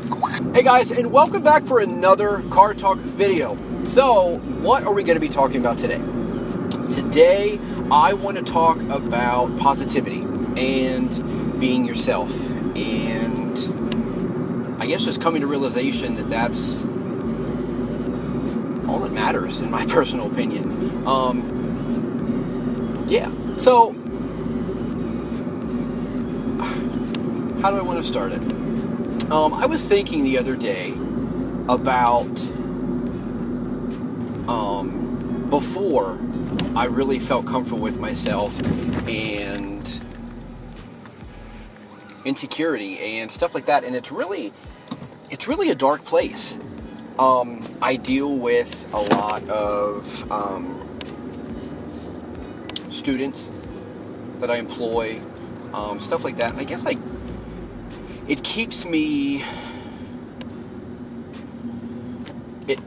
Hey guys, and welcome back for another Car Talk video. So, what are we going to be talking about today? Today, I want to talk about positivity and being yourself, and I guess just coming to realization that that's all that matters, in my personal opinion. So, how do I want to start it? I was thinking the other day about before I really felt comfortable with myself and insecurity and stuff like that, and it's really a dark place. I deal with a lot of students that I employ, stuff like that, and I guess it keeps me, it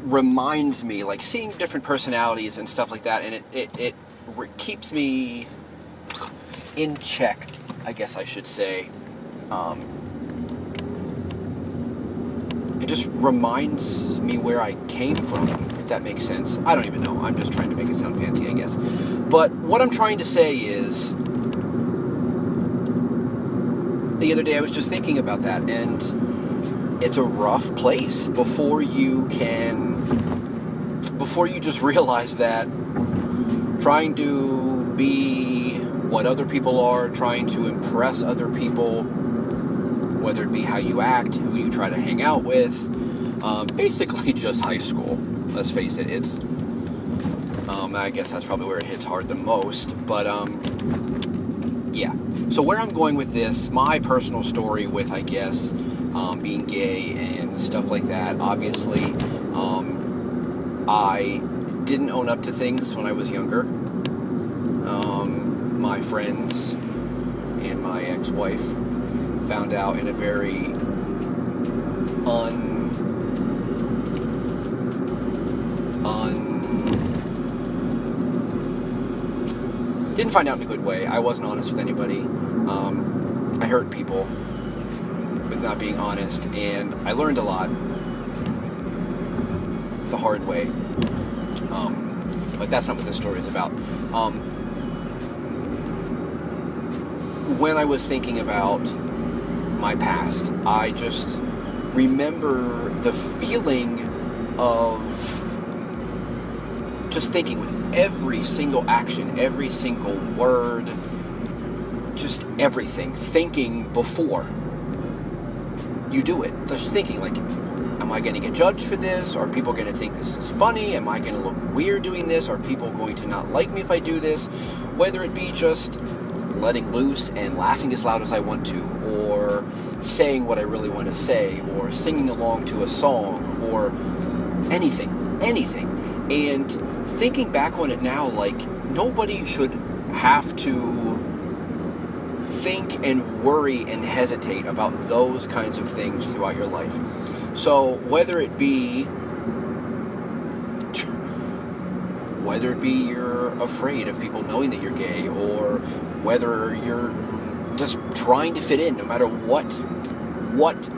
reminds me, like seeing different personalities and stuff like that, and it keeps me in check, I guess I should say. It just reminds me where I came from, if that makes sense. I don't even know. I'm just trying to make it sound fancy, I guess. But what I'm trying to say is, the other day I was just thinking about that, and it's a rough place before you just realize that trying to be what other people are, trying to impress other people, whether it be how you act, who you try to hang out with, basically just high school. Let's face it, it's, I guess that's probably where it hits hard the most, but, yeah. So where I'm going with this, my personal story with, I guess, being gay and stuff like that, obviously, I didn't own up to things when I was younger. My friends and my ex-wife found out in a very didn't find out in a good way. I wasn't honest with anybody. I hurt people with not being honest, and I learned a lot the hard way. But that's not what this story is about. When I was thinking about my past, I just remember the feeling of just thinking with every single action, every single word, just everything, thinking before you do it. Just thinking like, am I going to get judged for this? Are people going to think this is funny? Am I going to look weird doing this? Are people going to not like me if I do this? Whether it be just letting loose and laughing as loud as I want to, or saying what I really want to say, or singing along to a song, or anything. And thinking back on it now, like, nobody should have to think and worry and hesitate about those kinds of things throughout your life. So whether it be you're afraid of people knowing that you're gay, or whether you're just trying to fit in, no matter what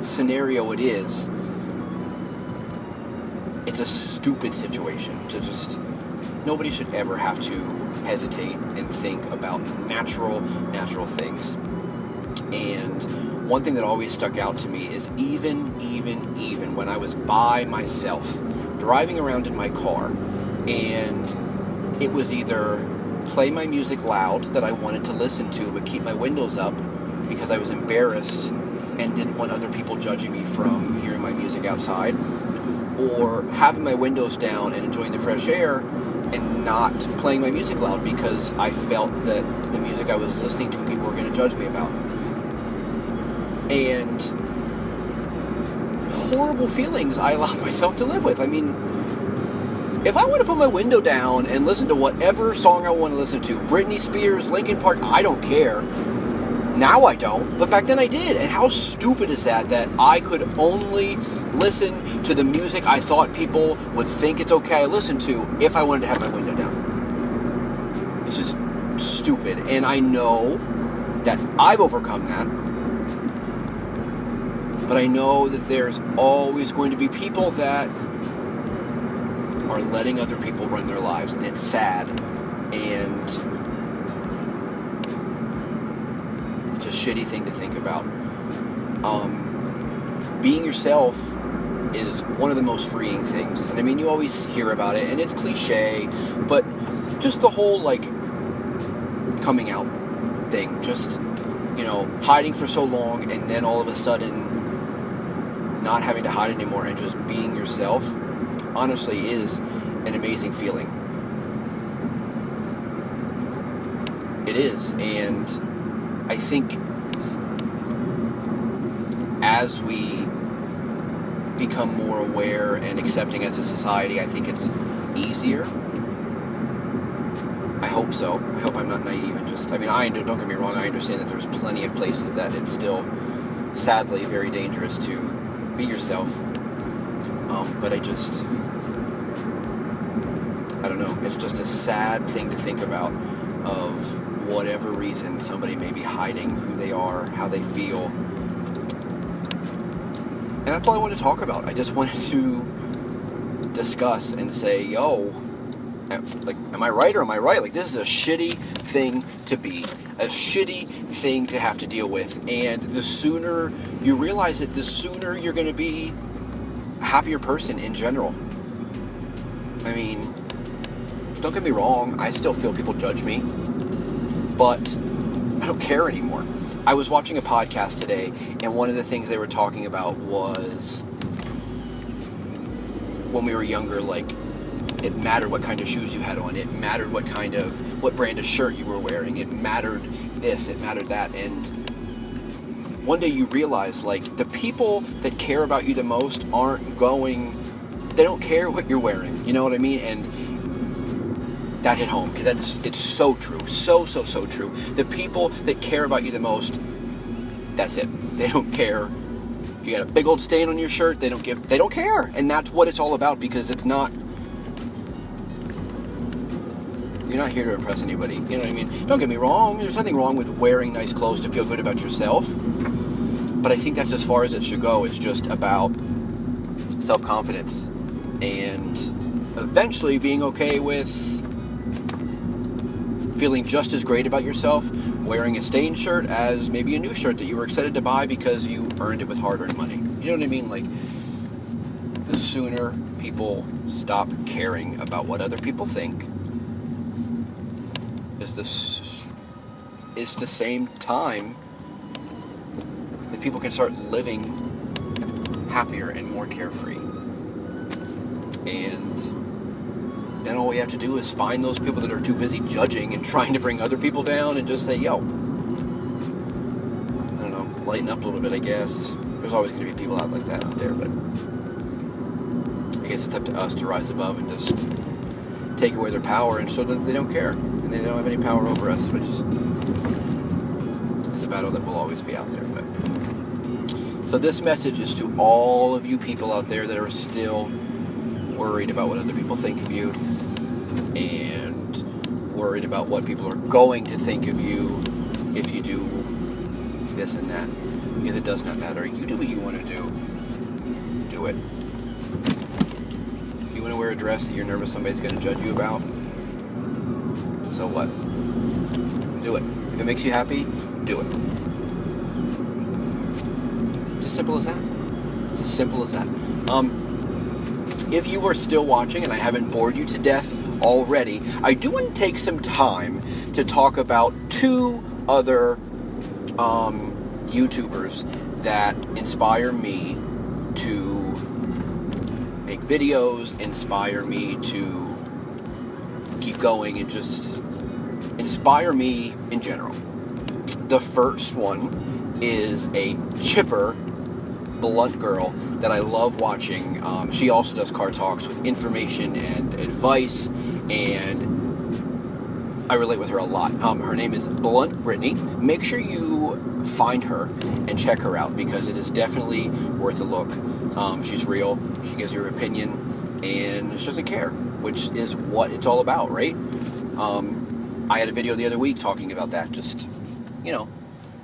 scenario it is, it's a stupid situation. Nobody should ever have to hesitate and think about natural things. And one thing that always stuck out to me is even when I was by myself, driving around in my car, and it was either play my music loud that I wanted to listen to but keep my windows up because I was embarrassed and didn't want other people judging me from hearing my music outside, or having my windows down and enjoying the fresh air and not playing my music loud because I felt that the music I was listening to people were going to judge me about. And horrible feelings I allowed myself to live with. I mean, if I want to put my window down and listen to whatever song I want to listen to, Britney Spears, Linkin Park, I don't care. Now I don't, but back then I did. And how stupid is that I could only listen to the music I thought people would think it's okay I listen to if I wanted to have my window down. It's just stupid. And I know that I've overcome that. But I know that there's always going to be people that are letting other people run their lives, and it's sad, and it's a shitty thing to think about. Being yourself is one of the most freeing things. And I mean, you always hear about it, and it's cliche, but just the whole, like, coming out thing, just, hiding for so long, and then all of a sudden not having to hide anymore and just being yourself, honestly is an amazing feeling. It is, and I think as we become more aware and accepting as a society, I think it's easier. I hope so. I hope I'm not naive and don't get me wrong, I understand that there's plenty of places that it's still, sadly, very dangerous to be yourself. But I don't know, it's just a sad thing to think about, of whatever reason somebody may be hiding who they are, how they feel. And that's all I wanted to talk about. I just wanted to discuss and say, am I right or am I right? Like, this is a shitty thing to be, a shitty thing to have to deal with. And the sooner you realize it, the sooner you're going to be a happier person in general. I mean, don't get me wrong, I still feel people judge me, but I don't care anymore. I was watching a podcast today, and one of the things they were talking about was when we were younger, like, it mattered what kind of shoes you had on. It mattered what brand of shirt you were wearing. It mattered this, it mattered that. And one day you realize, like, the people that care about you the most they don't care what you're wearing. You know what I mean? And that hit home, because it's so true. So true. The people that care about you the most, that's it. They don't care. If you got a big old stain on your shirt, they don't care. And that's what it's all about, because you're not here to impress anybody. You know what I mean? Don't get me wrong. There's nothing wrong with wearing nice clothes to feel good about yourself. But I think that's as far as it should go. It's just about self-confidence. And eventually being okay with feeling just as great about yourself wearing a stained shirt as maybe a new shirt that you were excited to buy because you earned it with hard-earned money. You know what I mean? Like, the sooner people stop caring about what other people think is the same time that people can start living happier and more carefree. And then all we have to do is find those people that are too busy judging and trying to bring other people down and just say, I don't know, lighten up a little bit, I guess. There's always going to be people out like that out there, but I guess it's up to us to rise above and just take away their power and show them that they don't care and they don't have any power over us, which is a battle that will always be out there. But so this message is to all of you people out there that are still worried about what other people think of you and worried about what people are going to think of you if you do this and that, because it does not matter. You do what you want to do it. If you want to wear a dress that you're nervous somebody's going to judge you about, so what? Do it. If it makes you happy, do it. It's as simple as that. It's as simple as that. If you are still watching and I haven't bored you to death already, I do want to take some time to talk about two other YouTubers that inspire me to make videos, inspire me to keep going, and just inspire me in general. The first one is a chipper, blunt girl that I love watching. She also does car talks with information and advice, and I relate with her a lot. Her name is Blunt Brittany. Make sure you find her and check her out, because it is definitely worth a look. She's real. She gives you her opinion, and she doesn't care, which is what it's all about, right? I had a video the other week talking about that. Just,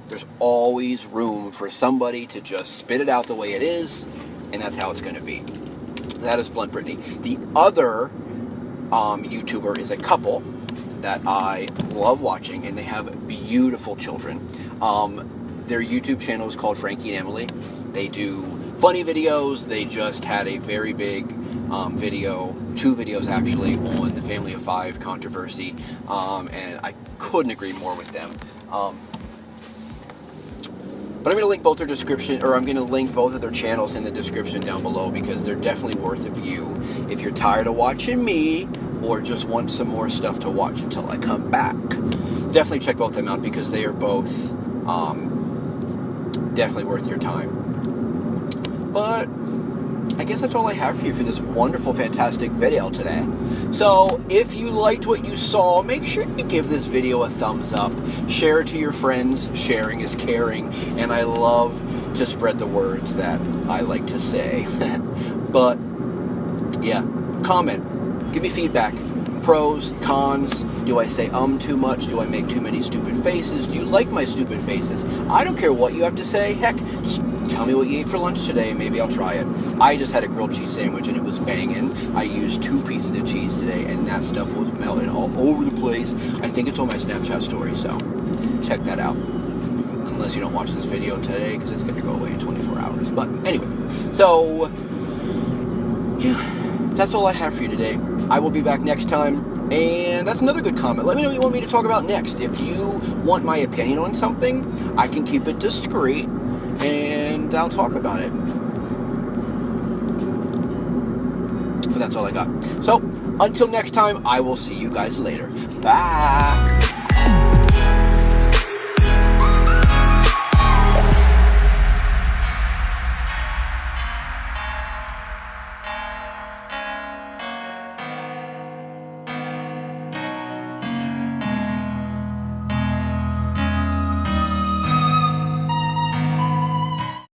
There's always room for somebody to just spit it out the way it is, and that's how it's going to be. That is Blunt Brittany. The other YouTuber is a couple that I love watching, and they have beautiful children. Their YouTube channel is called Frankie and Emily. They do funny videos. They just had a very big video, 2 videos actually, on the Family of 5 controversy, and I couldn't agree more with them. But I'm going to link both their description, or I'm going to link both of their channels in the description down below, because they're definitely worth a view if you're tired of watching me or just want some more stuff to watch until I come back. Definitely check both of them out, because they are both definitely worth your time. But I guess that's all I have for you for this wonderful, fantastic video today. So, if you liked what you saw, make sure you give this video a thumbs up. Share it to your friends. Sharing is caring. And I love to spread the words that I like to say. But, yeah, comment. Give me feedback. Pros, cons. Do I say too much? Do I make too many stupid faces? Do you like my stupid faces? I don't care what you have to say. Heck, just tell me what you ate for lunch today, and maybe I'll try it. I just had a grilled cheese sandwich, and it was banging. I used 2 pieces of cheese today, and that stuff was melting all over the place. I think it's on my Snapchat story, so check that out. Unless you don't watch this video today, because it's going to go away in 24 hours. But anyway, so yeah, that's all I have for you today. I will be back next time, and that's another good comment. Let me know what you want me to talk about next. If you want my opinion on something, I can keep it discreet, and I'll talk about it. But that's all I got. So, until next time, I will see you guys later. Bye!